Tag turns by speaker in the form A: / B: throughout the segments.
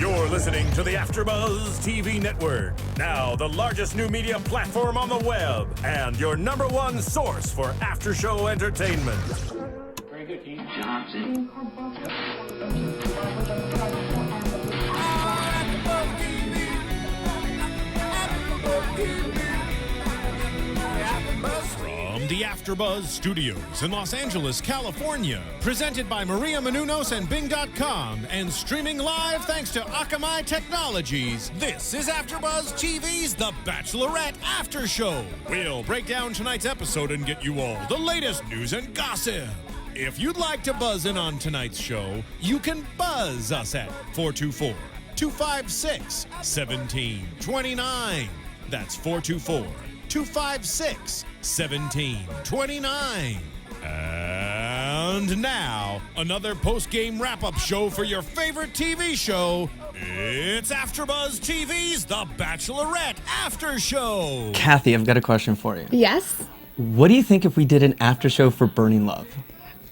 A: You're listening to the AfterBuzz TV Network, now the largest new media platform on the web, and your #1 source for after-show entertainment.
B: Very good, Keith. Johnson.
C: From the AfterBuzz Studios in Los Angeles, California, presented by Maria Menounos and Bing.com, and streaming live thanks to Akamai Technologies, this is AfterBuzz TV's The Bachelorette After Show. We'll break down tonight's episode and get you all the latest news and gossip. If you'd like to buzz in on tonight's show, you can buzz us at 424-256-1729. That's 424-256-1729. And now, another post-game wrap-up show for your favorite TV show. It's AfterBuzz TV's The Bachelorette After Show.
D: Cathy, I've got a question for you.
E: Yes,
D: What do you think if we did an after show for Burning Love?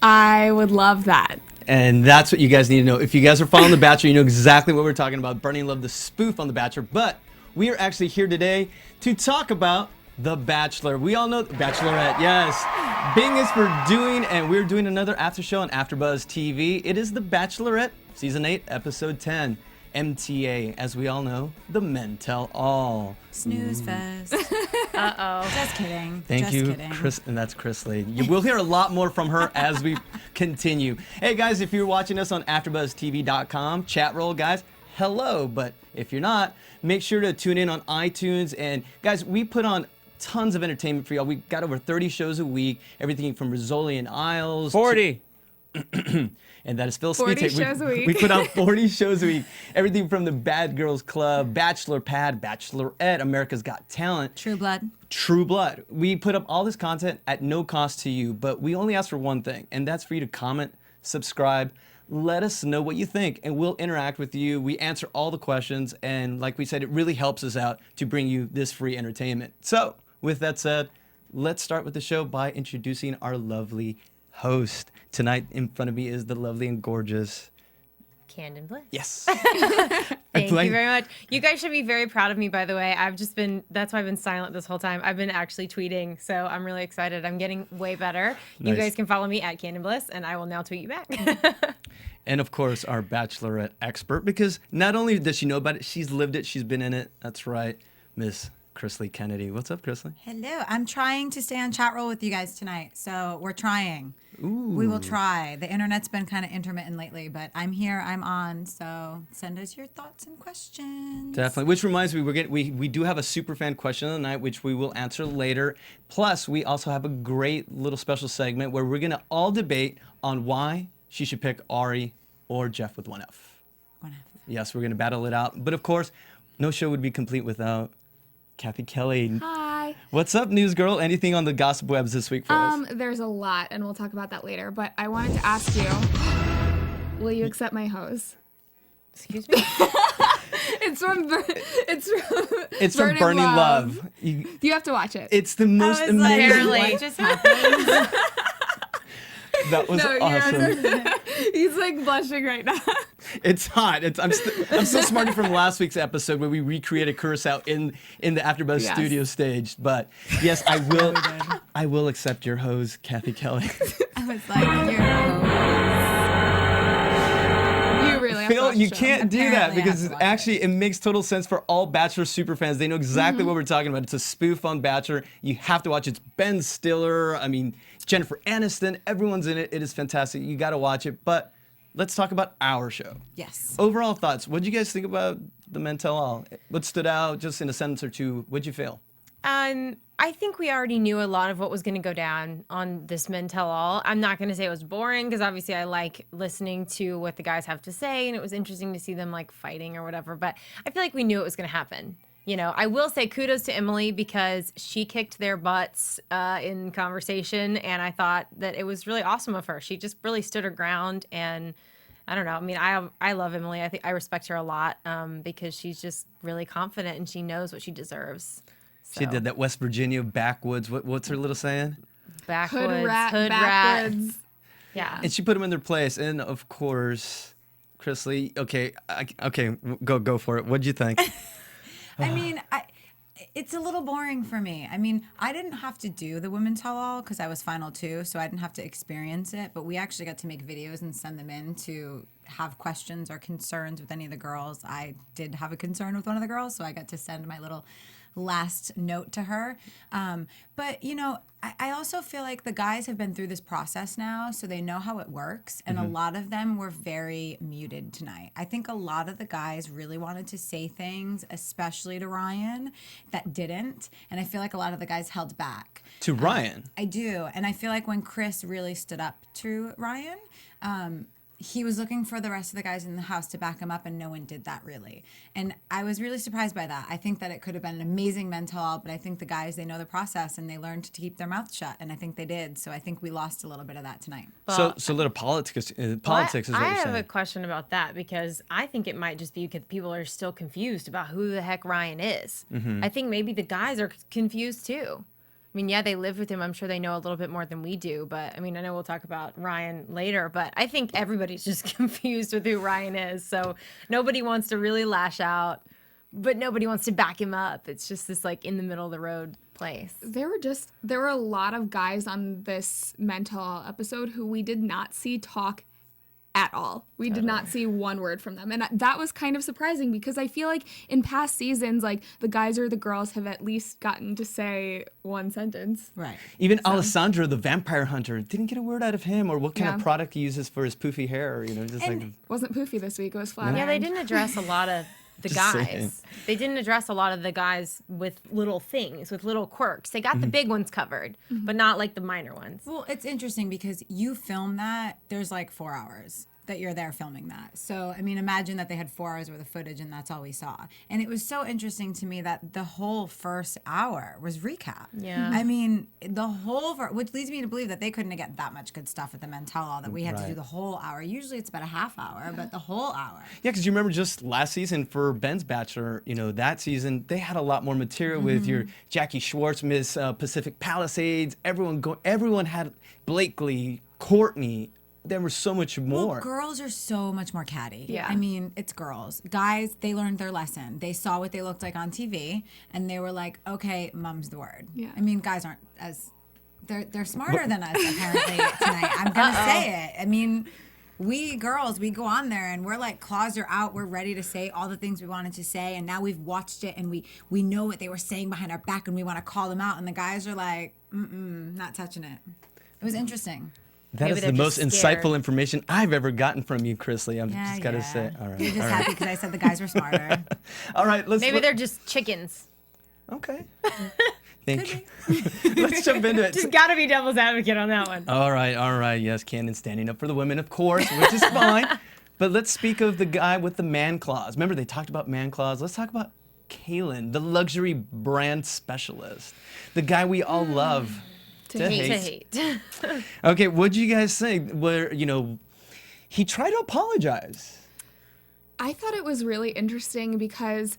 E: I would love that.
D: And that's what you guys need to know. If you guys are following The Bachelor, you know exactly what we're talking about. Burning Love, the spoof on The Bachelor. But we are actually here today to talk about The Bachelor. We all know Bachelorette, yes. Bing is for doing, and we're doing another after show on AfterBuzz TV. It is The Bachelorette, Season 8, Episode 10. MTA, as we all know, the men tell all.
F: Snooze fest. Uh-oh. Just kidding.
D: Thank you, Chris, and that's Krisily. We'll hear a lot more from her as we continue. Hey guys, if you're watching us on AfterBuzzTV.com, chat roll, guys, hello. But if you're not, make sure to tune in on iTunes. And guys, we put on tons of entertainment for y'all. We got over 30 shows a week, everything from Rizzoli and Isles.
G: 40.
D: And that is Phil
E: 40
D: Speed.
E: shows a week.
D: We put out 40 shows a week. Everything from the Bad Girls Club, Bachelor Pad, Bachelorette, America's Got Talent.
F: True Blood.
D: True Blood. We put up all this content at no cost to you, but we only ask for one thing, and that's for you to comment, subscribe, let us know what you think, and we'll interact with you. We answer all the questions, and like we said, it really helps us out to bring you this free entertainment. So, with that said, let's start with the show by introducing our lovely host. Tonight in front of me is the lovely and gorgeous
H: Canden Bliss.
D: Yes.
H: Thank you very much. You guys should be very proud of me, by the way. That's why I've been silent this whole time. I've been actually tweeting, so I'm really excited. I'm getting way better.
D: Nice.
H: You guys can follow me at Canden Bliss, and I will now tweet you back.
D: And of course, our Bachelorette expert, because not only does she know about it, she's lived it, she's been in it. That's right, Miss Krisily Kennedy. What's up, Krisily?
F: Hello. I'm trying to stay on chat roll with you guys tonight, so we're trying.
D: Ooh.
F: We will try. The internet's been kind of intermittent lately, but I'm here, I'm on, so send us your thoughts and questions.
D: Definitely. Which reminds me, we do have a super fan question of the night, which we will answer later. Plus, we also have a great little special segment where we're going to all debate on why she should pick Ari or Jeff with one F.
F: One F.
D: Yes, we're going to battle it out. But of course, no show would be complete without Cathy Kelley.
E: Hi.
D: What's up, news girl? Anything on the gossip webs this week for us?
E: There's a lot, and we'll talk about that later. But I wanted to ask you, will you accept my hose?
H: Excuse me?
E: It's from
D: Burning Love.
E: You have to watch it.
D: It's the most amazing.
H: Apparently.
F: What just happened?
D: That was awesome.
E: He's like blushing right now.
D: It's hot. I'm still smarting from last week's episode where we recreated Curacao in the AfterBuzz studio stage. But yes, I will accept your hose, Cathy Kelley.
F: I was like, your hose.
E: You really have to
D: Phil,
E: watch
D: you
E: the show.
D: can't do that
F: Apparently I have
D: because
F: to watch
D: actually it makes total sense for all Bachelor super fans. They know exactly what we're talking about. It's a spoof on Bachelor. You have to watch it. It's Ben Stiller. I mean, Jennifer Aniston. Everyone's in it. It is fantastic. You got to watch it. But let's talk about our show.
F: Yes.
D: Overall thoughts. What did you guys think about the Men Tell All? What stood out, just in a sentence or two? What'd you feel?
H: I think we already knew a lot of what was going to go down on this Men Tell All. I'm not going to say it was boring because obviously I like listening to what the guys have to say, and it was interesting to see them like fighting or whatever. But I feel like we knew it was going to happen. You know, I will say kudos to Emily because she kicked their butts in conversation, and I thought that it was really awesome of her. She just really stood her ground, and I don't know. I mean, I love Emily. I think I respect her a lot because she's just really confident and she knows what she deserves. So.
D: She did that West Virginia backwoods. What's her little saying?
H: Backwoods,
E: Hood rat.
H: Yeah.
D: And she put them in their place. And of course, Krisily. Okay, go for it. What'd you think?
F: I mean, it's a little boring for me. I mean, I didn't have to do the women tell all because I was final 2, so I didn't have to experience it. But we actually got to make videos and send them in to have questions or concerns with any of the girls. I did have a concern with one of the girls, so I got to send my little last note to her. But, you know, I also feel like the guys have been through this process now, so they know how it works. And a lot of them were very muted tonight. I think a lot of the guys really wanted to say things, especially to Ryan, that didn't. And I feel like a lot of the guys held back.
D: To Ryan?
F: I do. And I feel like when Chris really stood up to Ryan, he was looking for the rest of the guys in the house to back him up, and no one did that really. And I was really surprised by that. I think that it could have been an amazing men tell all, but I think the guys, they know the process and they learned to keep their mouth shut, and I think they did. So I think we lost a little bit of that tonight.
D: So little politics is what you're saying.
H: I have a question about that because I think it might just be because people are still confused about who the heck Ryan is. I think maybe the guys are confused too. I mean, yeah, they live with him. I'm sure they know a little bit more than we do. But, I mean, I know we'll talk about Ryan later. But I think everybody's just confused with who Ryan is. So nobody wants to really lash out, but nobody wants to back him up. It's just this, like, in the middle of the road place.
E: There were a lot of guys on this mental episode who we did not see talk at all. We did not see one word from them. And that was kind of surprising because I feel like in past seasons, like the guys or the girls have at least gotten to say one sentence.
F: Right.
D: Even Alessandro, the vampire hunter, didn't get a word out of him or what kind of product he uses for his poofy hair. You know, just
F: And
D: like
E: Wasn't poofy this week. It was flat.
H: Yeah, they didn't address a lot of the
D: Just saying.
H: guys. They didn't address a lot of the guys with little things, with little quirks. They got the big ones covered, but not like the minor ones.
F: Well, it's interesting because you film that, there's like 4 hours that you're there filming that. So, I mean, imagine that they had 4 hours worth of footage and that's all we saw. And it was so interesting to me that the whole first hour was recap.
H: Yeah.
F: I mean, the whole, which leads me to believe that they couldn't get that much good stuff at the men tell all that we had to do the whole hour. Usually it's about a half hour, but the whole hour.
D: Yeah, because you remember just last season for Ben's Bachelor, you know, that season, they had a lot more material with your Jackie Schwartz, Miss Pacific Palisades, everyone had Blakely, Courtney. There was so much more.
F: Well, girls are so much more catty.
E: Yeah.
F: I mean, it's girls. Guys, they learned their lesson. They saw what they looked like on TV, and they were like, okay, mum's the word.
E: Yeah.
F: I mean, guys aren't as, they're smarter than us, apparently, tonight. I'm going to say it. I mean, we girls, we go on there, and we're like, claws are out. We're ready to say all the things we wanted to say, and now we've watched it, and we know what they were saying behind our back, and we want to call them out, and the guys are like, not touching it. It was interesting.
D: That
H: Maybe
D: is the
H: they're
D: most
H: just scared.
D: insightful information I've ever gotten from you, Krisily. I've just got to say. All right.
F: You're just happy because I said the guys were smarter.
D: All right.
H: Maybe they're just chickens.
D: Okay. Thank you. Let's jump into it.
H: Just gotta be devil's advocate on that one.
D: All right. Yes, Canden standing up for the women, of course, which is fine. But let's speak of the guy with the man claws. Remember, they talked about man claws. Let's talk about Calen, the luxury brand specialist, the guy we all love.
H: To hate.
D: Okay, what'd you guys think? Where, you know, he tried to apologize.
E: I thought it was really interesting because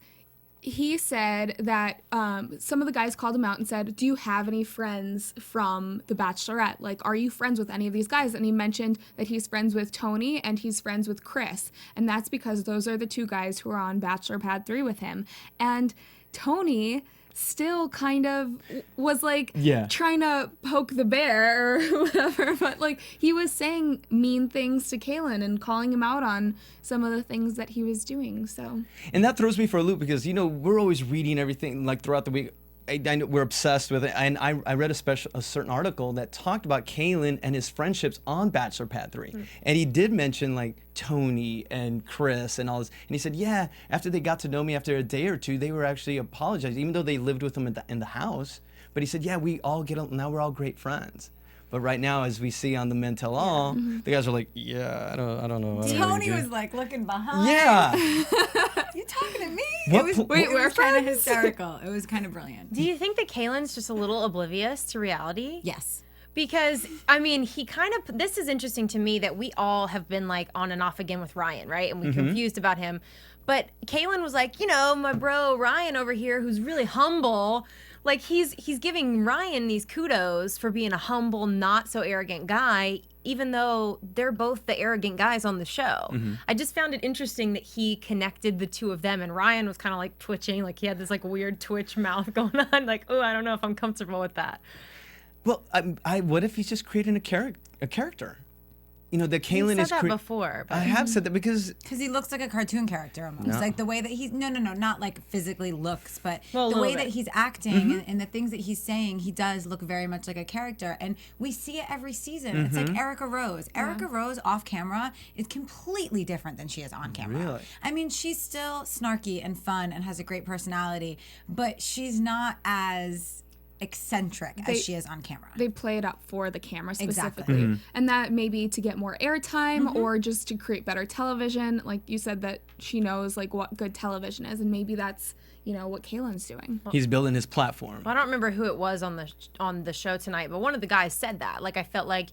E: he said that some of the guys called him out and said, do you have any friends from The Bachelorette? Like, are you friends with any of these guys? And he mentioned that he's friends with Tony and he's friends with Chris. And that's because those are the two guys who are on Bachelor Pad 3 with him. And Tony still kind of was like trying to poke the bear or whatever, but like he was saying mean things to Calen and calling him out on some of the things that he was doing. So,
D: and that throws me for a loop because, you know, we're always reading everything like throughout the week. I know we're obsessed with it, and I read a certain article that talked about Calen and his friendships on Bachelor Pad 3, and he did mention like Tony and Chris and all this, and he said, yeah, after they got to know me after a day or two, they were actually apologizing, even though they lived with him in the house. But he said, yeah, we all now we're all great friends. But right now, as we see on the Men Tell All, the guys are like, yeah, I don't know.
F: Tony was like looking behind.
D: Yeah.
F: You talking to me?
D: What
F: It
D: po-
F: was kind of hysterical. It was kind of brilliant.
H: Do you think that Calen's just a little oblivious to reality?
F: Yes.
H: Because, I mean, he kind of, this is interesting to me that we all have been like on and off again with Ryan, right? And we're confused about him. But Calen was like, you know, my bro Ryan over here, who's really humble. Like he's giving Ryan these kudos for being a humble, not so arrogant guy, even though they're both the arrogant guys on the show. I just found it interesting that he connected the two of them, and Ryan was kind of like twitching, like he had this like weird twitch mouth going on, like, oh, I don't know if I'm comfortable with that.
D: Well, what if he's just creating a character? You know, that Kaylin
H: You
D: is
H: said that before. But
D: I have said that because
F: he looks like a cartoon character almost. Like the way that he's no, not like physically looks, but
H: Well,
F: the way
H: bit.
F: that he's acting and the things that he's saying, he does look very much like a character. And we see it every season. It's like Erica Rose. Erica Rose off camera is completely different than she is on camera.
D: Really?
F: I mean, she's still snarky and fun and has a great personality, but she's not as eccentric as she is on camera.
E: They play it up for the camera specifically.
F: Exactly.
E: And that may be to get more airtime or just to create better television. Like you said, that she knows like what good television is, and maybe that's, you know, what Kaylin's doing.
D: he's building his platform.
H: I don't remember who it was on the show tonight, but one of the guys said that. Like, I felt like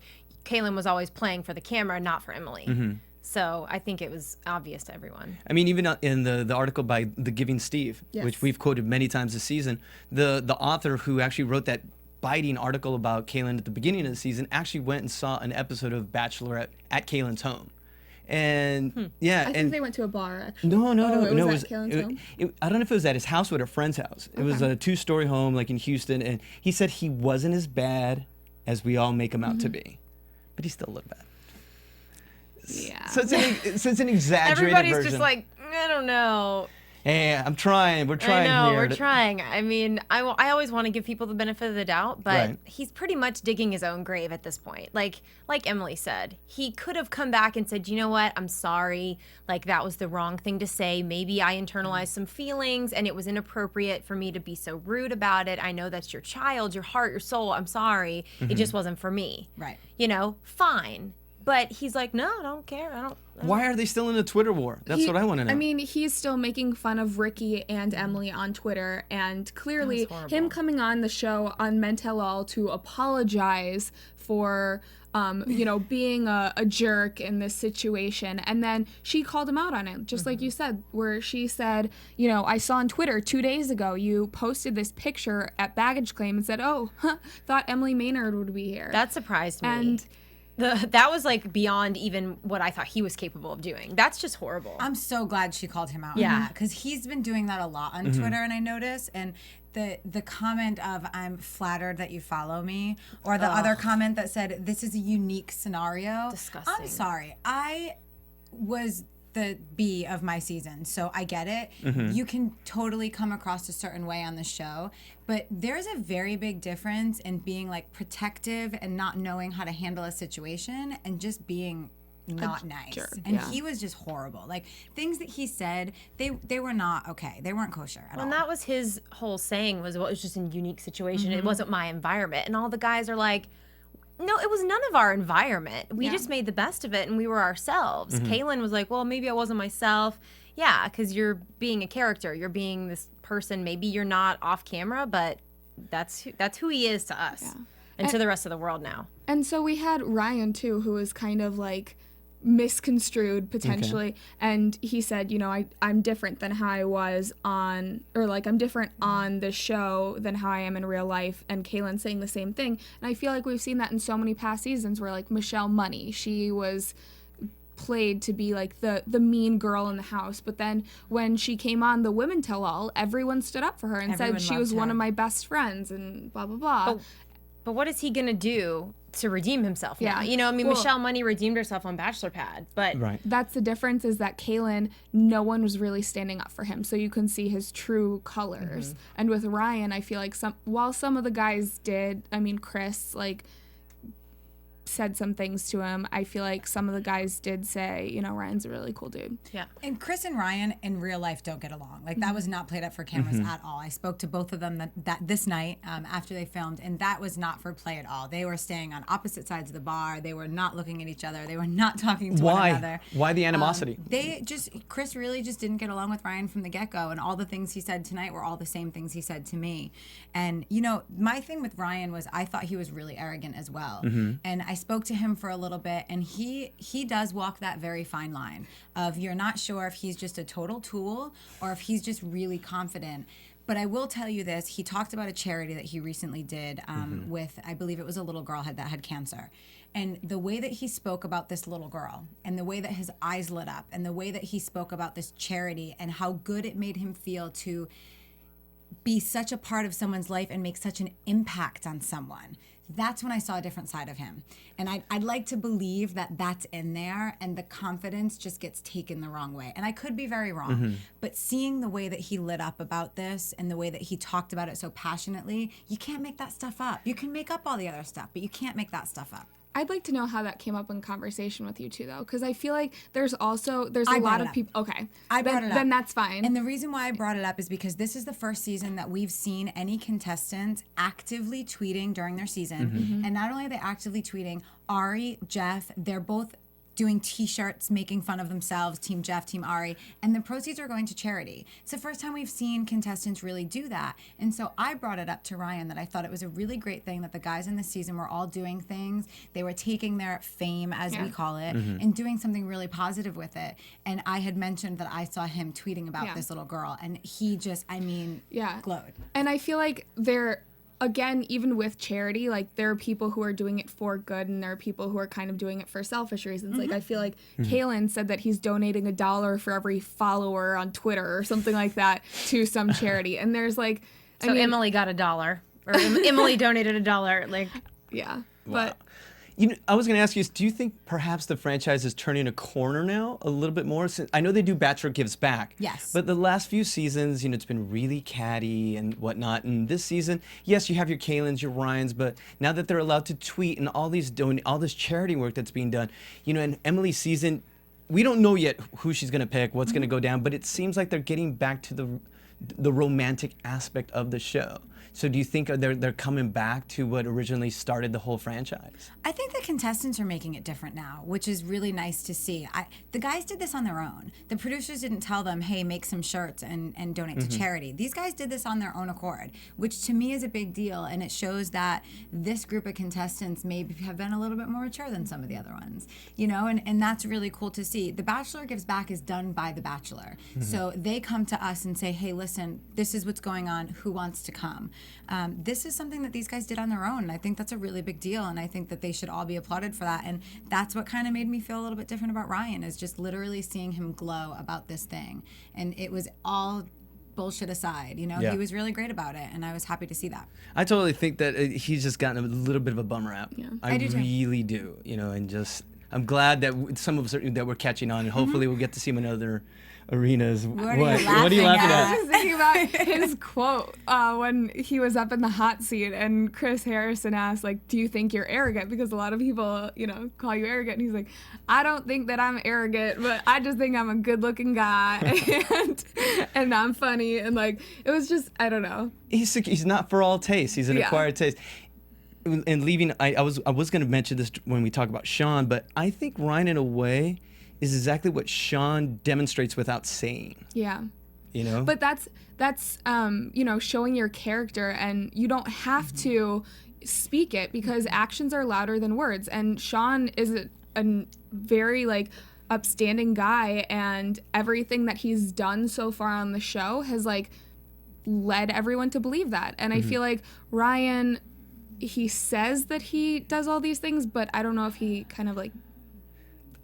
H: Kaylin was always playing for the camera, not for Emily. So I think it was obvious to everyone.
D: I mean, even in the article by The Giving Steve, which we've quoted many times this season, the author who actually wrote that biting article about Kaylin at the beginning of the season actually went and saw an episode of Bachelorette at Kaylin's home. And
E: I think they went to a bar, actually.
D: No,
E: It
D: no.
E: was at Kaylin's home?
D: I don't know if it was at his house or at a friend's house. It was a 2-story home, like in Houston, and he said he wasn't as bad as we all make him out to be, but he still looked bad.
E: Yeah.
D: So it's an exaggerated
H: Everybody's
D: version.
H: just like, I don't know.
D: Hey, I'm trying. We're trying
H: I know,
D: here.
H: we're trying. I mean, I always want to give people the benefit of the doubt, but
D: Right.
H: he's pretty much digging his own grave at this point. Like Emily said, he could have come back and said, you know what, I'm sorry. Like, that was the wrong thing to say. Maybe I internalized some feelings and it was inappropriate for me to be so rude about it. I know that's your child, your heart, your soul. I'm sorry. It just wasn't for me.
F: Right.
H: You know, fine. But he's like, no, I don't care. I don't.
D: Why are they still in a Twitter war? That's what I want to know.
E: I mean, he's still making fun of Ricky and Emily on Twitter, and clearly him coming on the show on Men Tell All to apologize for, you know, being a jerk in this situation, and then she called him out on it, just like you said, where she said, you know, I saw on Twitter 2 days ago you posted this picture at baggage claim and said, oh, thought Emily Maynard would be here.
H: That surprised me.
E: And
H: that was like beyond even what I thought he was capable of doing. That's just horrible.
F: I'm so glad she called him out.
H: Yeah.
F: Because he's been doing that a lot on Twitter, and I notice. And the comment of "I'm flattered that you follow me," or the other comment that said, "This is a unique scenario."
H: Disgusting.
F: I'm sorry. I was the B of my season, so I get it. You can totally come across a certain way on the show, but there's a very big difference in being like protective and not knowing how to handle a situation and just being not nice.
E: jerk,
F: And
E: yeah.
F: he was just horrible. Like, things that he said, they were not okay. They weren't kosher at all.
H: And that was his whole saying was, well, it was just a unique situation. It wasn't my environment. And all the guys are like, no, it was none of our environment. We just made the best of it and we were ourselves. Kaylin was like, well, maybe I wasn't myself. Yeah, because you're being a character. You're being this person. Maybe you're not off camera, but that's who he is to us and to the rest of the world now.
E: And so we had Ryan too, who was kind of like misconstrued potentially, and he said, you know, I'm different than how I was on, or like I'm different on the show than how I am in real life, and Kaylin saying the same thing. And I feel like we've seen that in so many past seasons where like Michelle Money, she was played to be like the mean girl in the house, but then when she came on the Women Tell All, everyone stood up for her and
F: Everyone
E: said she
F: loved
E: was one
F: her.
E: of my best friends and blah blah blah.
H: But what is he going to do to redeem himself now?
E: Yeah.
H: You know, I mean,
E: Well-
H: Michelle Money redeemed herself on Bachelor Pad, but
D: right.
E: That's the difference, is that Kaylin, no one was really standing up for him, so you can see his true colors. And with Ryan, I feel like while some of the guys did, I mean, Chris, like, said some things to him, I feel like some of the guys did say, you know, Ryan's a really cool dude.
H: yeah.
F: And Chris and Ryan in real life don't get along. Like, that was not played up for cameras at all. I spoke to both of them that this night after they filmed, and that was not for play at all. They were staying on opposite sides of the bar. They were not looking at each other. They were not talking to one another.
D: Why the animosity?
F: Chris really just didn't get along with Ryan from the get-go, and all the things he said tonight were all the same things he said to me. And, you know, my thing with Ryan was I thought he was really arrogant as well. And I spoke to him for a little bit, and he does walk that very fine line of you're not sure if he's just a total tool or if he's just really confident. But I will tell you this. He talked about a charity that he recently did with, I believe it was a little girl that had cancer. And the way that he spoke about this little girl and the way that his eyes lit up and the way that he spoke about this charity and how good it made him feel to be such a part of someone's life and make such an impact on someone. That's when I saw a different side of him. And I'd like to believe that that's in there and the confidence just gets taken the wrong way. And I could be very wrong, but seeing the way that he lit up about this and the way that he talked about it so passionately, you can't make that stuff up. You can make up all the other stuff, but you can't make that stuff up.
E: I'd like to know how that came up in conversation with you two, though, because I feel like there's a lot of people. Okay,
F: I brought it up.
E: Then that's fine.
F: And the reason why I brought it up is because this is the first season that we've seen any contestants actively tweeting during their season. And not only are they actively tweeting, Ari, Jeff, they're both doing T-shirts, making fun of themselves, Team Jeff, Team Ari, and the proceeds are going to charity. It's the first time we've seen contestants really do that. And so I brought it up to Ryan that I thought it was a really great thing that the guys in the season were all doing things. They were taking their fame, as we call it, and doing something really positive with it. And I had mentioned that I saw him tweeting about this little girl, and he just, glowed.
E: And I feel like again, even with charity, like there are people who are doing it for good and there are people who are kind of doing it for selfish reasons. Like I feel like Kalen said that he's donating $1 for every follower on Twitter or something like that to some charity. And there's like,
H: so Emily got $1 or Emily donated $1. Like,
E: yeah,
D: wow.
E: But
D: I was going to ask you, do you think perhaps the franchise is turning a corner now a little bit more? I know they do Bachelor Gives Back.
F: Yes.
D: But the last few seasons, it's been really catty and whatnot. And this season, yes, you have your Kalens, your Ryans, but now that they're allowed to tweet and all this charity work that's being done, in Emily's season, we don't know yet who she's going to pick, what's going to go down, but it seems like they're getting back to the romantic aspect of the show. So do you think they're coming back to what originally started the whole franchise?
F: I think the contestants are making it different now, which is really nice to see. The guys did this on their own. The producers didn't tell them, hey, make some shirts and donate to charity. These guys did this on their own accord, which to me is a big deal. And it shows that this group of contestants maybe have been a little bit more mature than some of the other ones, and that's really cool to see. The Bachelor Gives Back is done by The Bachelor. So they come to us and say, hey, listen, this is what's going on. Who wants to come? This is something that these guys did on their own, and I think that's a really big deal, and I think that they should all be applauded for that. And that's what kind of made me feel a little bit different about Ryan, is just literally seeing him glow about this thing. And it was all bullshit aside, he was really great about it, and I was happy to see that.
D: I totally think that he's just gotten a little bit of a bum rap.
E: Yeah.
F: I do too.
D: really do, and just I'm glad that some of us that we're catching on, and hopefully we'll get to see him in other arenas.
F: What are you laughing
E: I was thinking about his quote when he was up in the hot seat and Chris Harrison asked, like, do you think you're arrogant? Because a lot of people, call you arrogant. And he's like, I don't think that I'm arrogant, but I just think I'm a good looking guy and I'm funny. And like, it was just, I don't know.
D: He's not for all taste. He's an acquired taste. And leaving, I was going to mention this when we talk about Sean, but I think Ryan, in a way, is exactly what Sean demonstrates without saying.
E: Yeah.
D: But
E: that's showing your character, and you don't have to speak it because actions are louder than words. And Sean is a very upstanding guy, and everything that he's done so far on the show has led everyone to believe that. And I feel like Ryan, he says that he does all these things, but I don't know if he kind of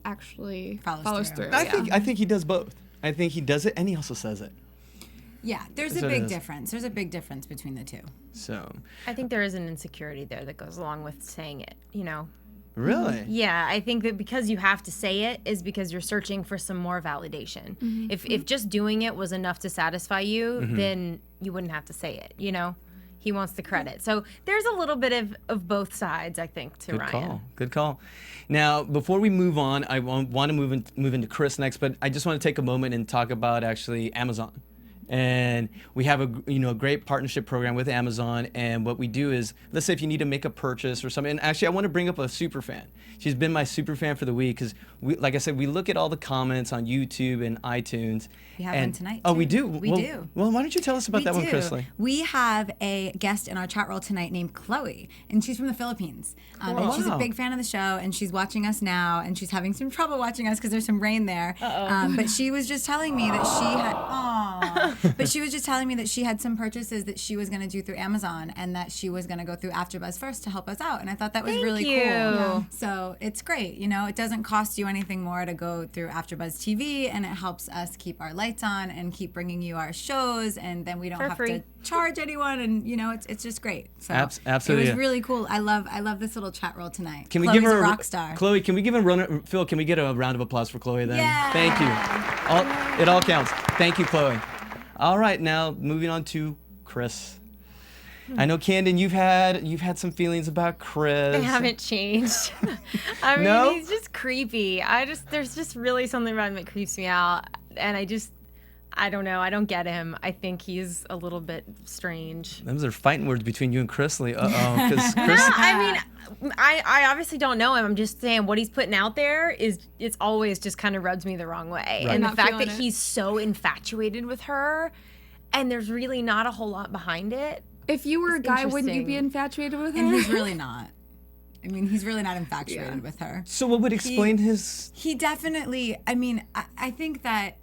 E: actually follows through.
D: I think he does both. I think he does it and he also says it.
F: Yeah, there's a big difference. There's a big difference between the two.
D: So
H: I think there is an insecurity there that goes along with saying it,
D: Really?
H: Yeah, I think that because you have to say it is because you're searching for some more validation. If just doing it was enough to satisfy you, then you wouldn't have to say it, He wants the credit. So there's a little bit of both sides, I think, to Ryan.
D: Good call. Now, before we move on, I want to move into Chris next, but I just want to take a moment and talk about actually Amazon. And we have a great partnership program with Amazon, and what we do is, let's say if you need to make a purchase or something, and actually I want to bring up a super fan. She's been my super fan for the week because, like I said, we look at all the comments on YouTube and iTunes.
F: We have one tonight.
D: Oh,
F: too.
D: we do?
F: We do.
D: Well, why don't you tell us about that one, Krisily?
F: We have a guest in our chat roll tonight named Chloe, and she's from the Philippines. And she's a big fan of the show, and she's watching us now, and she's having some trouble watching us because there's some rain there. But she was just telling me that she had... But she was just telling me that she had some purchases that she was going to do through Amazon and that she was going to go through AfterBuzz first to help us out. And I thought that was really cool.
H: Yeah.
F: So it's great. You know, it doesn't cost you anything more to go through AfterBuzz TV, and it helps us keep our lights on and keep bringing you our shows, and then we don't have to charge anyone, and you know, it's just great. So
D: absolutely.
F: It was really cool. I love this little chat roll tonight.
D: Can we
F: Chloe's
D: give her
F: a rock star?
D: Chloe, can we give Phil, can we get a round of applause for Chloe then?
F: Yeah.
D: Thank you. It all counts. Thank you, Chloe. All right, now moving on to Chris. I know, Canden, you've had some feelings about Chris.
H: They haven't changed. I mean,
D: No?
H: he's just creepy. There's just really something about him that creeps me out, and I don't know. I don't get him. I think he's a little bit strange.
D: Those are fighting words between you and Krisily. Uh-oh, because Chris.
H: I mean, I obviously don't know him. I'm just saying what he's putting out there it's always just kind of rubs me the wrong way.
D: Right.
H: And the
E: Not
H: fact
E: feeling
H: that
E: it.
H: he's so infatuated with her, and there's really not a whole lot behind it.
E: If you were a
H: It's
E: guy, wouldn't you be
H: interesting.
E: infatuated with her?
F: And he's really not. I mean, he's really not infatuated with her.
D: So what would explain his?
F: He definitely. I mean, I think that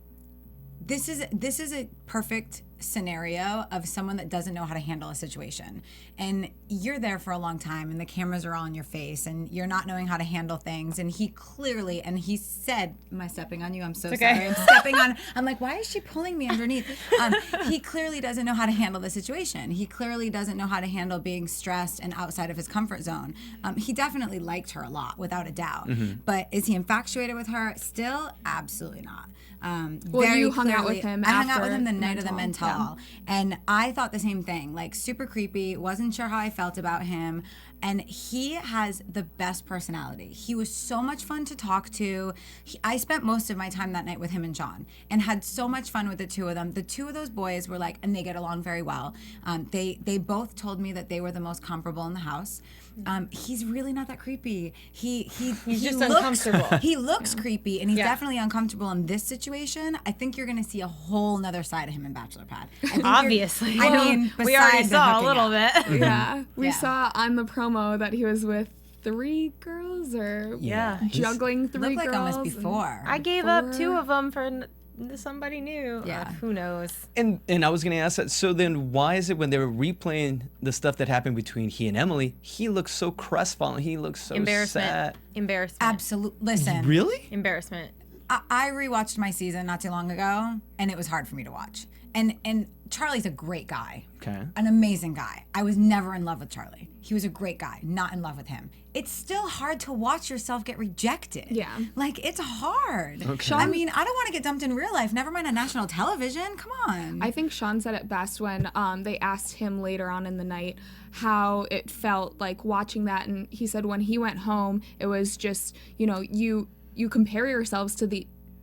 F: this is a perfect scenario of someone that doesn't know how to handle a situation, and you're there for a long time, and the cameras are all in your face, and you're not knowing how to handle things. And he clearly, and he said, "Am I stepping on you? I'm so sorry. I'm stepping on." I'm like, why is she pulling me underneath? He clearly doesn't know how to handle the situation. He clearly doesn't know how to handle being stressed and outside of his comfort zone. He definitely liked her a lot, without a doubt. But is he infatuated with her? Still, absolutely not.
E: Well,
F: Very
E: you hung out with
F: clearly-
E: him
F: I hung out
E: after
F: with him the night of the
E: Men Tell.
F: mental, and I thought the same thing. Like, super creepy. Wasn't sure how I felt about him. And he has the best personality. He was so much fun to talk to. I spent most of my time that night with him and John, and had so much fun with the two of them. The two of those boys were like, and they get along very well. They both told me that they were the most comparable in the house. He's really not that creepy. He's
H: just
F: looks,
H: uncomfortable.
F: He looks creepy, and he's
H: Yeah.
F: definitely uncomfortable in this situation. I think you're going to see a whole nother side of him in Bachelor Pad. I think
H: Obviously.
F: I mean,
H: we already
F: besides the
H: saw a
F: hooking
H: little
F: up.
H: bit.
E: Yeah, we
F: Yeah.
E: saw on the promo that he was with 3 girls, or
H: Yeah.
E: juggling 3
F: Looked
E: girls.
F: like almost
E: and-
F: before.
H: I gave up 2 of them for somebody new.
F: Yeah.
H: Who knows?
D: And I was going to ask that. So then, why is it when they were replaying the stuff that happened between he and Emily, he looks so crestfallen. He looks so
H: Embarrassment.
D: sad.
H: Embarrassment.
F: Absolutely. Listen,
D: Really?
H: Embarrassment.
F: I rewatched my season not too long ago, and it was hard for me to watch. And Charlie's a great guy.
D: Okay.
F: An amazing guy. I was never in love with Charlie. He was a great guy, not in love with him. It's still hard to watch yourself get rejected.
E: Yeah.
F: Like, it's hard.
D: Okay.
F: I mean, I don't want to get dumped in real life, never mind on national television. Come on.
E: I think Sean said it best when they asked him later on in the night how it felt like watching that, and he said when he went home, it was just, you know, you compare yourselves to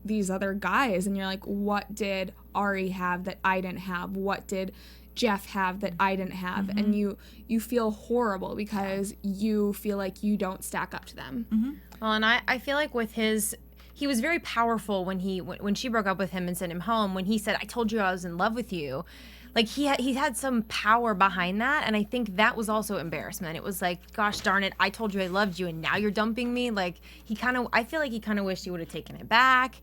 E: these other guys, and you're like, what did Ari have that I didn't have? What did Jeff have that I didn't have? And you feel horrible because you feel like you don't stack up to them.
H: Well, and I feel like with he was very powerful when she broke up with him and sent him home. When he said, "I told you I was in love with you," like he had some power behind that, and I think that was also embarrassment. It was like, gosh darn it, I told you I loved you, and now you're dumping me. Like I feel like he kind of wished he would have taken it back.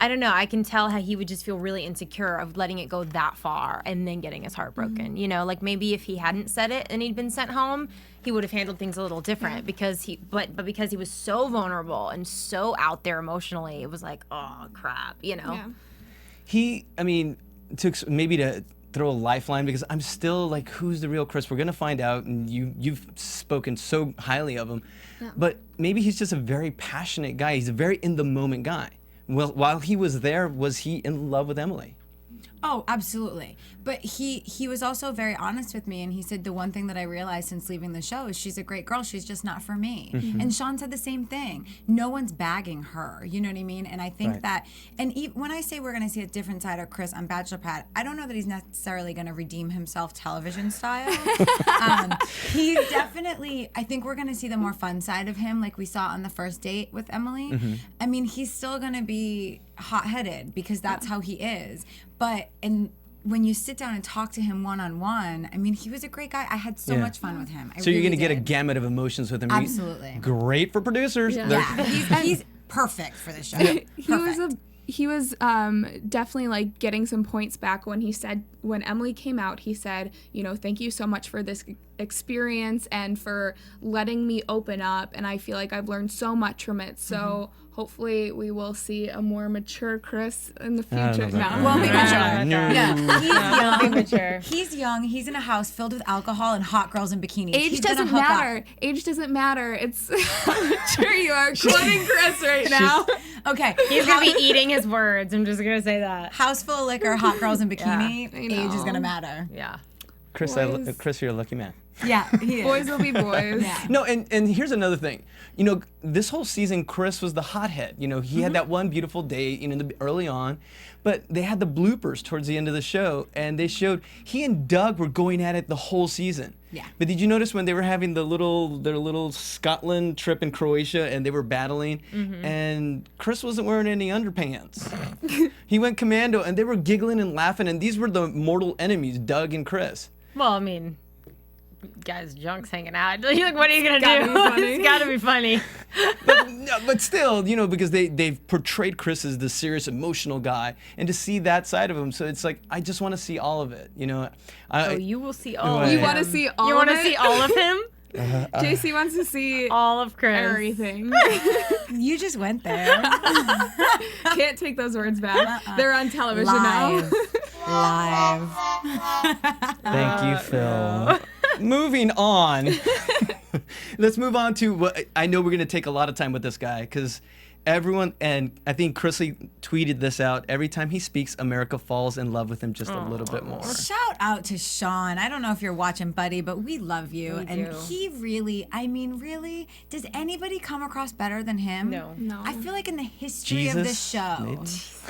H: I don't know. I can tell how he would just feel really insecure of letting it go that far and then getting his heart broken. You know, like maybe if he hadn't said it and he'd been sent home, he would have handled things a little different because because he was so vulnerable and so out there emotionally, it was like, oh crap, you know.
E: Yeah.
D: I mean, maybe to throw a lifeline, because I'm still like, who's the real Chris? We're gonna find out, and you've spoken so highly of him, but maybe he's just a very passionate guy. He's a very in the moment guy. Well, while he was there, was he in love with Emily?
F: Oh, absolutely. But he was also very honest with me, and he said the one thing that I realized since leaving the show is she's a great girl. She's just not for me. And Sean said the same thing. No one's bagging her. You know what I mean? And I think that, and when I say we're going to see a different side of Chris on Bachelor Pad, I don't know that he's necessarily going to redeem himself television style. He definitely, I think we're going to see the more fun side of him, like we saw on the first date with Emily. I mean, he's still going to be hot-headed because that's how he is. But when you sit down and talk to him one-on-one, I mean, he was a great guy. I had so much fun with him.
D: So you're going to get a gamut of emotions with him.
F: Absolutely.
D: Great for producers.
E: Yeah.
F: Yeah, he's perfect for the show.
E: he was definitely like getting some points back when he said, when Emily came out, he said, you know, thank you so much for this experience and for letting me open up, and I feel like I've learned so much from it. So hopefully we will see a more mature Chris in the future.
F: Well, be mature. Yeah. He's young.
H: Be mature.
F: He's young. He's in a house filled with alcohol and hot girls in bikinis.
E: Age
F: He's gonna
E: doesn't
F: hook up.
E: matter. Age doesn't matter. It's how mature you are. Quoting Chris right now.
F: Okay.
H: He's gonna be eating his words. I'm just gonna say that.
F: House full of liquor, hot girls in bikini.
E: I know.
F: Age is gonna matter.
H: Yeah.
D: Chris,
E: Boys.
D: Chris, you're a lucky man.
F: Yeah, he is.
E: Boys will be boys.
F: Yeah.
D: No, and here's another thing. You know, this whole season, Chris was the hothead. You know, he had that one beautiful date, you know, early on, but they had the bloopers towards the end of the show, and they showed he and Doug were going at it the whole season.
F: Yeah.
D: But did you notice when they were having their little Scotland trip in Croatia and they were battling, and Chris wasn't wearing any underpants. He went commando, and they were giggling and laughing, and these were the mortal enemies, Doug and Chris.
H: Well, I mean, guys, junks hanging out. You're like, what are you gonna
E: gotta
H: do?
E: be funny.
H: It's gotta be funny.
D: But still, you know, because they've portrayed Chris as the serious, emotional guy, and to see that side of him, so it's like I just want to see all of it. You know,
H: Oh, you will see all.
D: Right.
H: Of
E: You
H: him.
E: want to see all
H: You
E: of
H: want to
E: it?
H: see all of him?
E: JC wants to see
H: All of Chris.
E: everything.
F: You just went there.
E: Can't take those words back. They're on television now.
F: Live.
D: Thank you, Phil. Moving on. Let's move on to what I know we're going to take a lot of time with this guy because everyone, and I think Krisily tweeted this out, every time he speaks, America falls in love with him just a little bit more.
F: Shout out to Sean. I don't know if you're watching, buddy, but we love you.
H: We
F: And
H: do.
F: he really, I mean, really, does anybody come across better than him?
H: No.
E: No.
F: I feel like in the history of this show,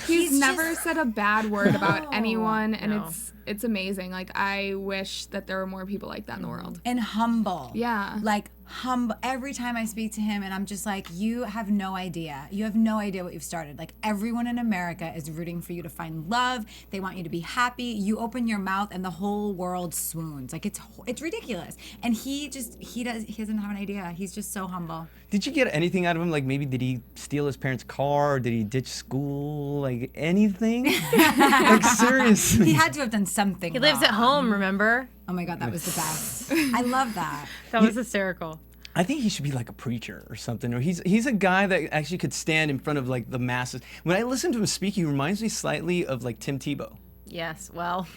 E: He's
F: just-
E: never said a bad word about anyone, and
H: No.
E: it's amazing. Like, I wish that there were more people like that in the world.
F: and humble.
E: Yeah.
F: Like humble. Every time I speak to him, and I'm just like, you have no idea. You have no idea what you've started. Like everyone in America is rooting for you to find love. They want you to be happy. You open your mouth, and the whole world swoons. Like it's ridiculous. And he doesn't have an idea. He's just so humble.
D: Did you get anything out of him? Like maybe did he steal his parents' car? Or did he ditch school? Like anything? Like seriously.
F: He had to have done something.
H: He lives at home, remember?
F: Oh my God, that was the best. I love that.
H: That was hysterical.
D: I think he should be like a preacher or something. Or he's a guy that actually could stand in front of like the masses. When I listen to him speak, he reminds me slightly of like Tim Tebow.
H: Yes, well.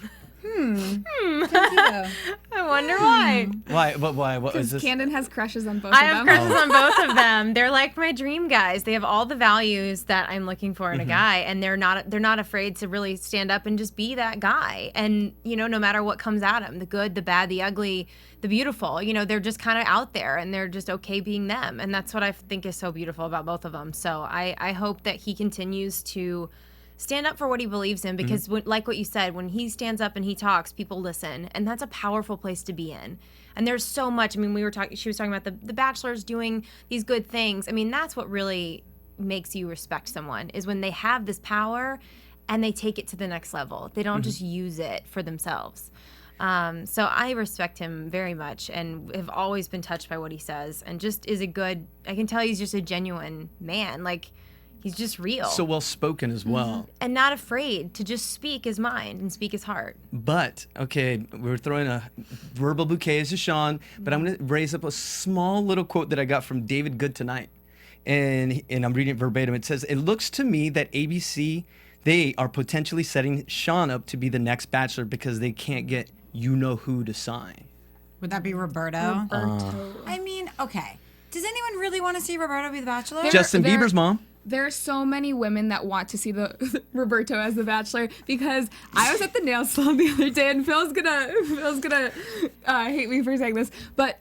F: Thank you.
H: I wonder why.
D: Why? But why? What was
E: Because
D: this?
E: Canden has crushes on both
H: I
E: of
H: have
E: them.
H: crushes on both of them. They're like my dream guys. They have all the values that I'm looking for in a guy, and they're not afraid to really stand up and just be that guy. And you know, no matter what comes at them, the good, the bad, the ugly, the beautiful, you know, they're just kind of out there, and they're just okay being them. And that's what I think is so beautiful about both of them. So I hope that he continues to stand up for what he believes in, because like what you said, when he stands up and he talks, people listen, and that's a powerful place to be in. And there's so much. I mean, she was talking about the Bachelors doing these good things. I mean, that's what really makes you respect someone, is when they have this power and they take it to the next level. They don't just use it for themselves. So I respect him very much, and have always been touched by what he says, and just is I can tell he's just a genuine man. Like, he's just real.
D: So well spoken as well.
H: And not afraid to just speak his mind and speak his heart.
D: But okay, we're throwing a verbal bouquet to Sean, but I'm going to raise up a small little quote that I got from David Good tonight, and I'm reading it verbatim. It says, "It looks to me that ABC, they are potentially setting Sean up to be the next Bachelor because they can't get you know who to sign."
F: Would that be Roberto? I mean, okay. Does anyone really want to see Roberto be the Bachelor?
D: Justin
E: there-
D: Bieber's mom.
E: There are so many women that want to see the Roberto as the Bachelor, because I was at the nail salon the other day, and Phil's gonna hate me for saying this, but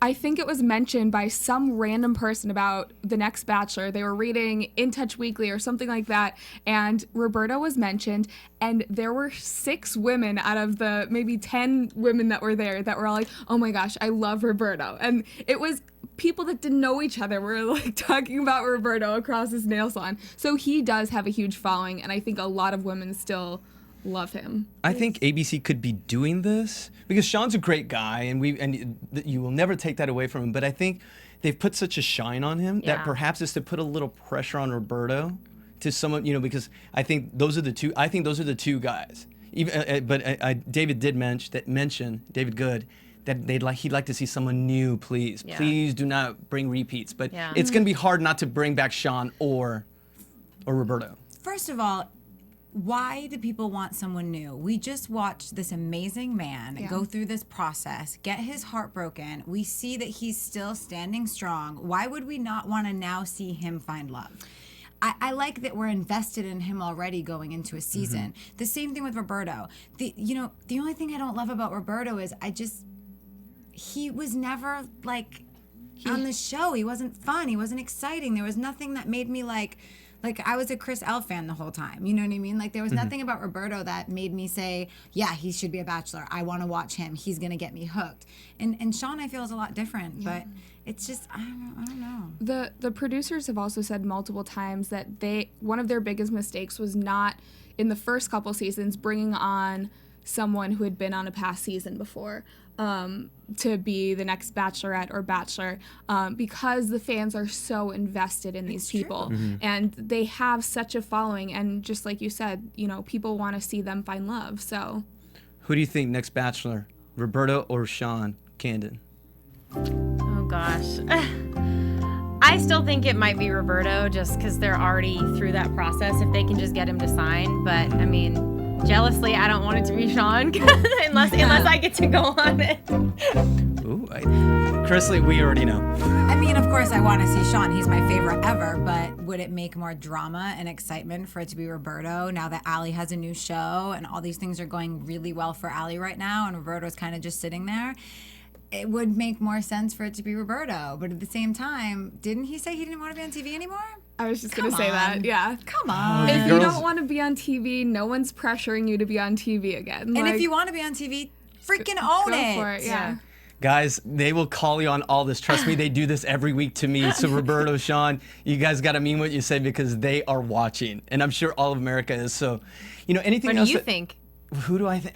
E: I think it was mentioned by some random person about the next Bachelor. They were reading In Touch Weekly or something like that, and Roberto was mentioned, and there were 6 women out of the maybe 10 women that were there that were all like, "Oh my gosh, I love Roberto," and it was people that didn't know each other were like talking about Roberto across his nail salon. So he does have a huge following, and I think a lot of women still love him.
D: I think ABC could be doing this because Sean's a great guy, and you will never take that away from him. But I think they've put such a shine on him that
H: Yeah.
D: perhaps it's to put a little pressure on Roberto to someone, because I think those are the two. I think those are the two guys. Even, David did mention David Good that he'd like to see someone new, please.
H: Yeah.
D: Please do not bring repeats. But
H: Yeah.
D: it's gonna be hard not to bring back Sean or Roberto.
F: First of all, why do people want someone new? We just watched this amazing man go through this process, get his heart broken. We see that he's still standing strong. Why would we not want to now see him find love? I like that we're invested in him already going into a season. The same thing with Roberto. The only thing I don't love about Roberto is he was never like on the show. He wasn't fun. He wasn't exciting. There was nothing that made me like I was a Chris L fan the whole time. You know what I mean? Like there was nothing about Roberto that made me say, yeah, he should be a Bachelor. I want to watch him. He's going to get me hooked. And Sean, I feel, is a lot different, but it's just, I don't know.
E: The producers have also said multiple times that one of their biggest mistakes was not in the first couple seasons bringing on someone who had been on a past season before to be the next Bachelorette or Bachelor because the fans are so invested in these people and they have such a following, and just like you said, people want to see them find love. So
D: Who do you think next Bachelor, Roberto or Sean Canden?
H: Oh gosh. I still think it might be Roberto just because they're already through that process if they can just get him to sign. But I mean, jealously, I don't want it to be Sean unless I get to go on it.
D: Ooh, Krisily, we already know.
F: I mean, of course, I want to see Sean. He's my favorite ever. But would it make more drama and excitement for it to be Roberto now that Ali has a new show and all these things are going really well for Ali right now and Roberto's kind of just sitting there? It would make more sense for it to be Roberto. But at the same time, didn't he say he didn't want to be on TV anymore?
E: I was just going to say that. Yeah.
F: Come on.
E: If you don't want to be on TV, no one's pressuring you to be on TV again.
F: And if you want to be on TV, freaking own
E: go
F: it.
E: for it. Yeah.
D: Guys, they will call you on all this. Trust me, they do this every week to me. So Roberto, Sean, you guys got to mean what you say because they are watching. And I'm sure all of America is. So, anything
H: What
D: else
H: do you think?
D: Who do I think?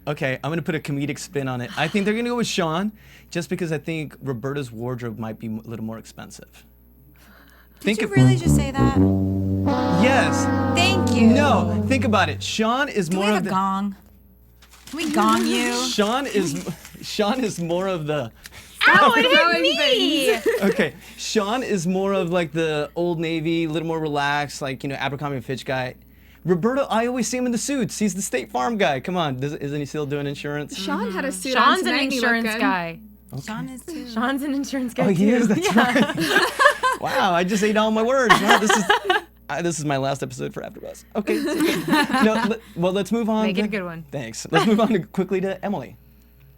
D: Okay, I'm going to put a comedic spin on it. I think they're going to go with Sean just because I think Roberto's wardrobe might be a little more expensive.
F: Did you really just say that?
D: Yes.
F: Thank you.
D: No, think about it. Sean is
F: Do we
D: more
F: have
D: of
F: a
D: the
F: gong? Can we gong you?
D: Sean is more of the
H: Ow, it hit me!
D: Okay, Sean is more of like the Old Navy, a little more relaxed, like, Abercrombie & Fitch guy. Roberto, I always see him in the suits. He's the State Farm guy. Come on, isn't he still doing insurance?
E: Sean had a suit on
H: Sean's an
E: tonight and he looked
H: insurance
E: good.
H: guy.
F: Okay. Sean is too.
H: Sean's an insurance guy
D: Oh, he
H: too.
D: is. That's right. Wow, I just ate all my words. Wow, this is my last episode for AfterBuzz. Okay. Well, let's move on.
H: Make it a good one.
D: Thanks. Let's move on quickly to Emily.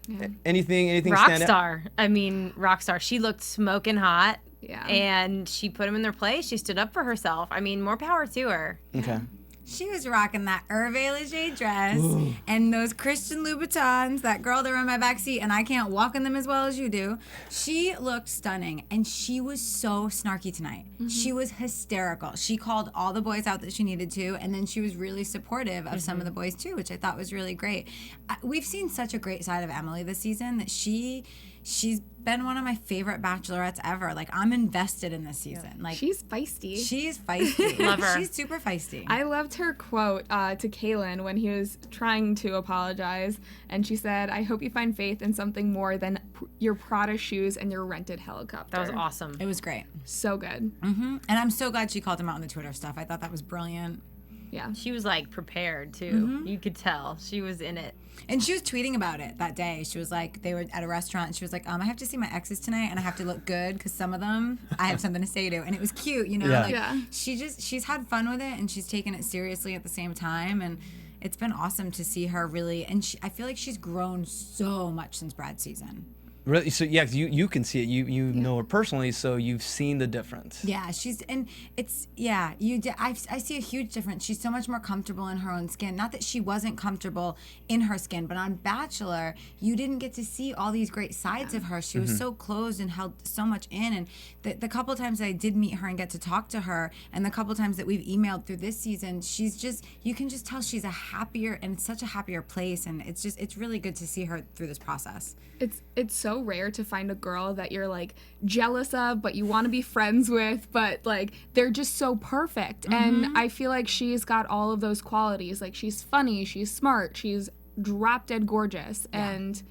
E: Yeah.
D: Anything stand out?
H: Rockstar. I mean, rockstar. She looked smoking hot.
E: Yeah.
H: And she put them in their place. She stood up for herself. I mean, more power to her.
D: Okay.
F: She was rocking that Hervé Leger dress and those Christian Louboutins, that girl that were in my backseat, and I can't walk in them as well as you do. She looked stunning, and she was so snarky tonight. She was hysterical. She called all the boys out that she needed to, and then she was really supportive of some of the boys too, which I thought was really great. We've seen such a great side of Emily this season that she's been one of my favorite bachelorettes ever. Like, I'm invested in this season. Like,
E: She's feisty.
F: she's feisty.
H: Love her.
F: She's super feisty.
E: I loved her quote to Kaylin when he was trying to apologize. And she said, I hope you find faith in something more than your Prada shoes and your rented helicopter.
H: That was awesome.
F: It was great.
E: So good.
F: And I'm so glad she called him out on the Twitter stuff. I thought that was brilliant.
E: Yeah.
H: She was like prepared too. You could tell she was in it.
F: And she was tweeting about it that day. She was like, they were at a restaurant, and she was like, I have to see my exes tonight, and I have to look good because some of them I have something to say to. And it was cute,
D: Yeah.
F: Like,
E: Yeah.
F: she's had fun with it, and she's taken it seriously at the same time. And it's been awesome to see her really. And I feel like she's grown so much since Brad's season.
D: Really? So yeah, you can see it. You know her personally, so you've seen the difference.
F: Yeah, I see a huge difference. She's so much more comfortable in her own skin. Not that she wasn't comfortable in her skin, but on Bachelor, you didn't get to see all these great sides of her. She was so closed and held so much in. And the couple times that I did meet her and get to talk to her, and the couple times that we've emailed through this season, you can just tell she's a happier and such a happier place. And it's really good to see her through this process.
E: It's so so rare to find a girl that you're like jealous of, but you want to be friends with, but like they're just so perfect. And I feel like she's got all of those qualities. Like she's funny, she's smart, she's drop dead gorgeous, and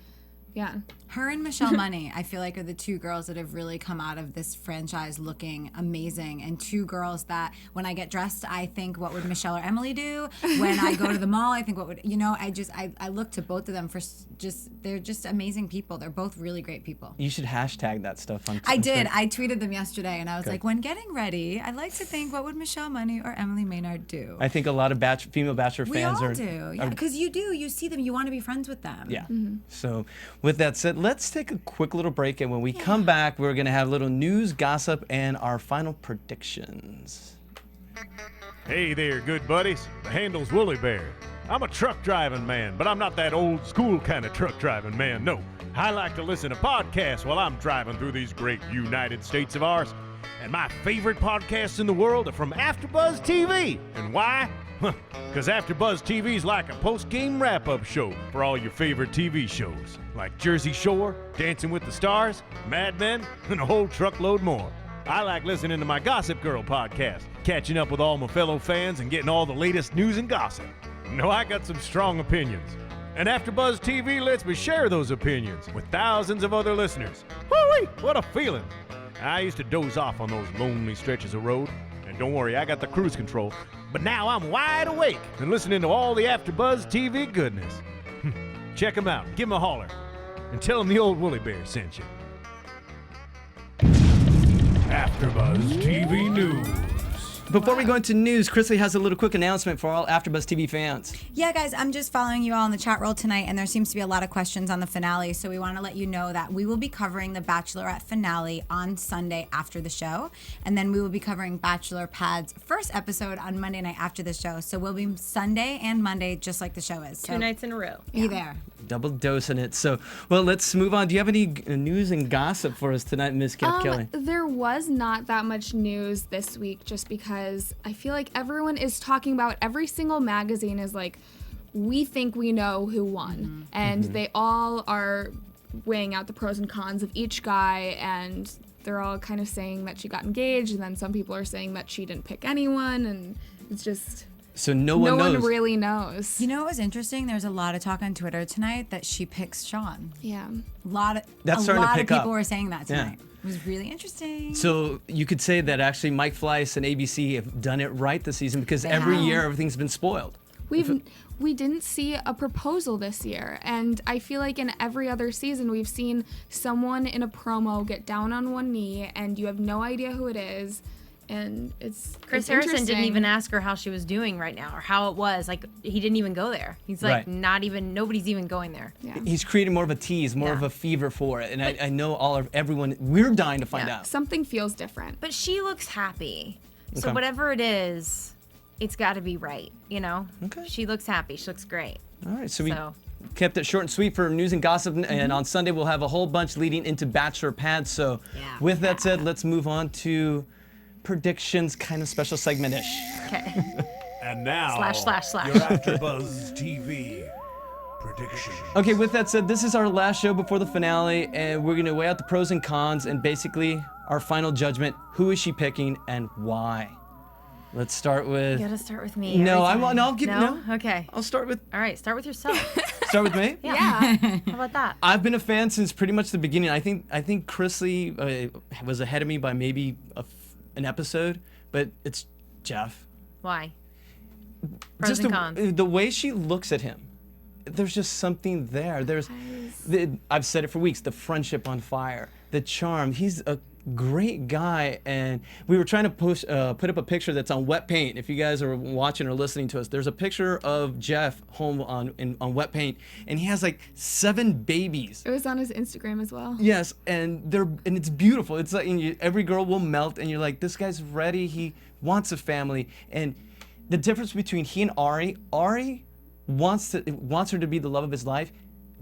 E: yeah.
F: Her and Michelle Money, I feel like, are the two girls that have really come out of this franchise looking amazing, and two girls that when I get dressed, I think, what would Michelle or Emily do? When I go to the mall, I think, what would, I look to both of them for they're just amazing people. They're both really great people.
D: You should hashtag that stuff on
F: I did.
D: Twitter.
F: I tweeted them yesterday, and I was like, when getting ready, I like to think, what would Michelle Money or Emily Maynard do?
D: I think a lot of female Bachelor
F: We
D: fans
F: all
D: are.
F: do, yeah, because you see them, you want to be friends with them.
D: Yeah. So with that said, let's take a quick little break, and when we come back, we're going to have a little news, gossip, and our final predictions.
G: Hey there, good buddies. The handle's Woolly Bear. I'm a truck driving man, but I'm not that old school kind of truck driving man, no. I like to listen to podcasts while I'm driving through these great United States of ours. And my favorite podcasts in the world are from AfterBuzz TV. And why? Because AfterBuzz TV is like a post-game wrap-up show for all your favorite TV shows, like Jersey Shore, Dancing with the Stars, Mad Men, and a whole truckload more. I like listening to my Gossip Girl podcast, catching up with all my fellow fans and getting all the latest news and gossip. No, I got some strong opinions. And AfterBuzz TV lets me share those opinions with thousands of other listeners. Woo-wee, what a feeling. I used to doze off on those lonely stretches of road. And don't worry, I got the cruise control. But now I'm wide awake and listening to all the AfterBuzz TV goodness. Check them out, give them a holler, and tell them the old Woolly Bear sent you.
A: AfterBuzz TV News.
D: Before we go into news, Krisily has a little quick announcement for all AfterBuzz TV fans.
F: Yeah, guys, I'm just following you all in the chat roll tonight, and there seems to be a lot of questions on the finale, so we want to let you know that we will be covering the Bachelorette finale on Sunday after the show, and then we will be covering Bachelor Pad's first episode on Monday night after the show, so we'll be Sunday and Monday just like the show is. So
H: 2 nights in a row.
F: be there.
D: Double dosing it. So, well, let's move on. Do you have any news and gossip for us tonight, Miss Cathy Kelley?
E: There was not that much news this week, just because I feel like everyone is talking about, every single magazine is like, we think we know who won. And they all are weighing out the pros and cons of each guy, and they're all kind of saying that she got engaged, and then some people are saying that she didn't pick anyone, and it's just...
D: So no one knows.
E: No one really knows.
F: You know what was interesting? There's a lot of talk on Twitter tonight that she picks Sean.
E: Yeah.
F: A lot of
D: pick
F: people
D: up.
F: were saying that
D: Yeah.
F: tonight. It was really interesting.
D: So you could say that actually Mike Fleiss and ABC have done it right this season, because every year everything's been spoiled.
E: We didn't see a proposal this year, and I feel like in every other season we've seen someone in a promo get down on one knee, and you have no idea who it is, and
H: Chris Harrison didn't even ask her how she was doing right now or how it was. Like, he didn't even go there. He's like,
D: Right.
H: nobody's even going there.
E: Yeah.
D: He's creating more of a tease, more of a fever for it, and I know everyone. We're dying to find out.
E: Something feels different.
H: But she looks happy. So
D: Okay.
H: whatever it is, it's got to be right, you know?
D: Okay.
H: She looks happy. She looks great.
D: All right, so we kept it short and sweet for news and gossip, and on Sunday we'll have a whole bunch leading into Bachelor Pad. So with that said, let's move on to predictions, kind of special segment-ish.
H: Okay.
A: And now,
H: Slash.
A: your AfterBuzz TV predictions.
D: Okay, with that said, this is our last show before the finale, and we're going to weigh out the pros and cons and basically our final judgment. Who is she picking and why? Let's start with...
H: You gotta start with me.
D: No,
H: every time.
D: I'll give...
H: No? Okay.
D: I'll start with...
H: All right, start with yourself.
D: Start with me?
H: Yeah. How about that?
D: I've been a fan since pretty much the beginning. I think Krisily was ahead of me by maybe an episode, but it's Jeff.
H: Why? Pros and cons.
D: The way she looks at him, there's just something there. I've said it for weeks, the friendship on fire, the charm. He's a great guy, and we were trying to put up a picture that's on wet paint. If you guys are watching or listening to us, there's a picture of Jeff home on wet paint, and he has like 7 babies.
E: It was on his Instagram as well.
D: Yes, and it's beautiful. It's like every girl will melt, and you're like, this guy's ready. He wants a family, and the difference between he and Ari wants her to be the love of his life.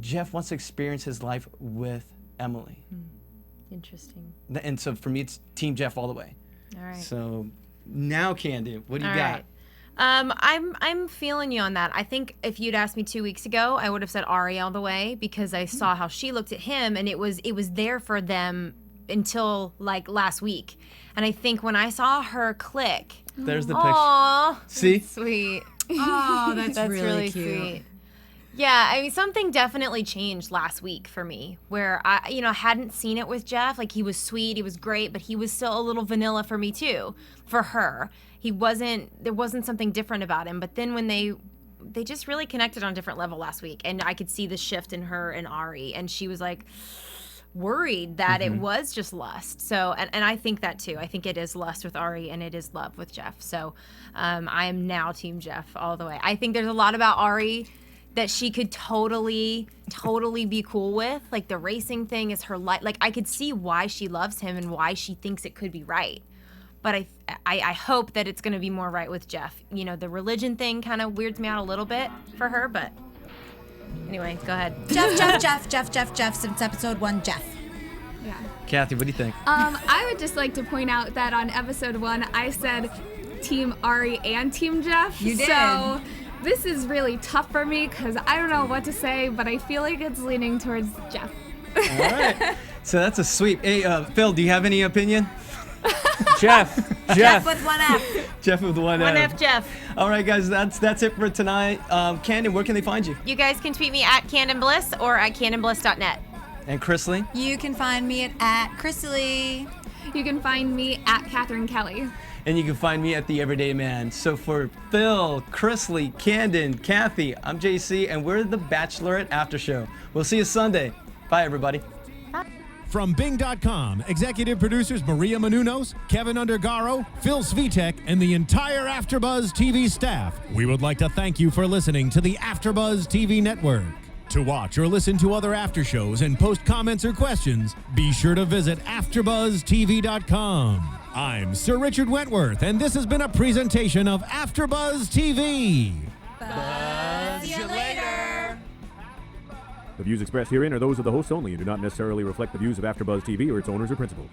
D: Jeff wants to experience his life with Emily.
H: Interesting.
D: And so for me, it's Team Jeff all the way.
H: All right.
D: So now, Canden, what do you got?
H: All right. I'm feeling you on that. I think if you'd asked me 2 weeks ago, I would have said Ari all the way because I saw how she looked at him, and it was there for them until like last week. And I think when I saw her click,
D: There's the picture.
H: Aw,
D: See?
H: sweet.
F: Oh, that's,
H: That's
F: really cute.
H: sweet. Yeah, I mean, something definitely changed last week for me where I hadn't seen it with Jeff. Like, he was sweet, he was great, but he was still a little vanilla for me too, for her. There wasn't something different about him. But then when they just really connected on a different level last week, and I could see the shift in her and Ari, and she was like worried that it was just lust. So, and I think that too. I think it is lust with Ari and it is love with Jeff. So I am now team Jeff all the way. I think there's a lot about Ari that she could totally be cool with. Like, the racing thing is her life. Like, I could see why she loves him and why she thinks it could be right. But I hope that it's going to be more right with Jeff. You know, the religion thing kind of weirds me out a little bit for her, but anyway, go ahead.
F: Jeff, since episode 1, Jeff.
E: Yeah.
D: Cathy, what do you think?
E: I would just like to point out that on episode 1, I said Team Ari and Team Jeff.
F: You did.
E: So this is really tough for me because I don't know what to say, but I feel like it's leaning towards Jeff.
D: All right. So that's a sweep. Hey, Phil, do you have any opinion?
I: Jeff.
F: Jeff with 1 F.
D: Jeff with 1
H: One
D: F.
H: F Jeff.
D: All right, guys, that's it for tonight. Canden, where can they find you?
H: You guys can tweet me at Canden Bliss or at candenbliss.net.
D: And Krisily?
F: You can find me at Krisily.
E: You can find me at Cathy Kelley.
D: And you can find me at The Everyday Man. So for Phil, Krisily, Canden, Cathy, I'm JC, and we're the Bachelorette After Show. We'll see you Sunday. Bye, everybody.
C: From Bing.com, executive producers Maria Menounos, Kevin Undergaro, Phil Svitek, and the entire AfterBuzz TV staff, we would like to thank you for listening to the AfterBuzz TV network. To watch or listen to other after shows and post comments or questions, be sure to visit AfterBuzzTV.com. I'm Sir Richard Wentworth, and this has been a presentation of AfterBuzz TV.
F: See you later.
G: The views expressed herein are those of the hosts only and do not necessarily reflect the views of AfterBuzz TV or its owners or principals.